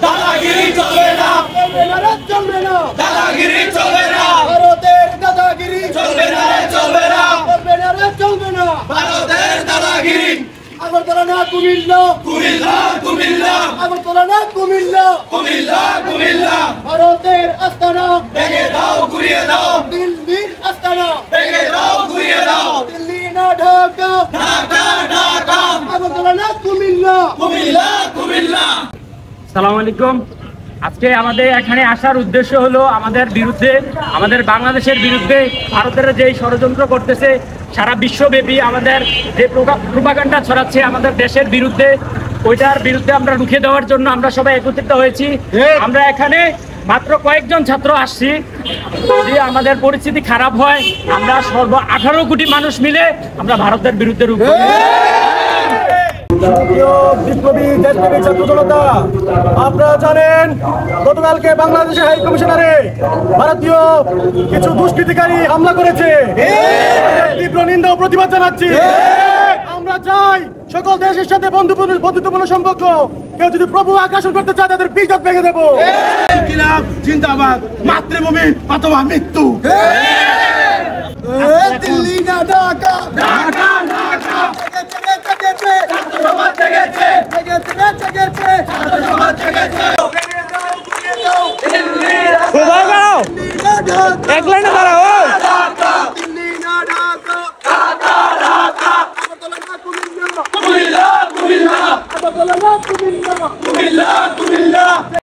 দাদাগিরি চলবে না, চলবে না, দাদাগিরি চলবে না, ভারতের দাদাগিরি চলবে না রে চলবে না, চলবে না, ভারতের দাদাগিরি। আগরতলা না কুমিল্লা, কুমিল্লা কুমিল্লা, আগরতলা না কুমিল্লা, কুমিল্লা কুমিল্লা, ভারতের আস্তানা, ভেঙে দাও ঘুরিয়ে দাও, দিল্লির আস্তানা, ভেঙে দাও ঘুরিয়ে দাও, দিল্লি না ঢাকা, ঢাকা ঢাকা, আগরতলা না কুমিল্লা। কুমিল্লা কুমিল্লা। সালাম আলাইকুম। আজকে আমাদের এখানে আসার উদ্দেশ্য হলো আমাদের বিরুদ্ধে, আমাদের বাংলাদেশের বিরুদ্ধে ভারতের যে ষড়যন্ত্র করতেছে, সারা বিশ্বব্যাপী আমাদের যে প্রোপাগান্ডা ছড়াচ্ছে আমাদের দেশের বিরুদ্ধে, ওইটার বিরুদ্ধে আমরা রুখে দেওয়ার জন্য আমরা সবাই একত্রিত হয়েছি। আমরা এখানে মাত্র কয়েকজন ছাত্র আসছি। যদি আমাদের পরিস্থিতি খারাপ হয়, আমরা 18 কোটি মানুষ মিলে আমরা ভারতের বিরুদ্ধে রুখে দেব। বিপ্লবী দেশপ্রেমী ছাত্র জনতা, আপনারা জানেন গতকালকে বাংলাদেশের হাই কমিশনারে ভারতীয় কিছু দুষ্কৃতিকারী হামলা করেছে। তীব্র নিন্দা ও প্রতিবাদ জানাচ্ছি। আমরা চাই সকল দেশের সাথে বন্ধুত্বপূর্ণ সম্পর্ক। কেউ যদি প্রভু আকর্ষণ করতে চায় তাদের বিজত ভেঙে দেবো। জিন্দাবাদ, মাতৃভূমি অথবা মৃত্যু। দিল্লি না ঢাকা, ঢাকা ঢাকা, জেগেছে, সমাজ জেগেছে, জেগেছে, সমাজ জেগেছে। এক লাইনে দাঁড়াও। দিল্লি না ঢাকা, আগরতলা না কুমিল্লা, কুমিল্লা কুমিল্লা, আগরতলা না কুমিল্লা। কুমিল্লা কুমিল্লা।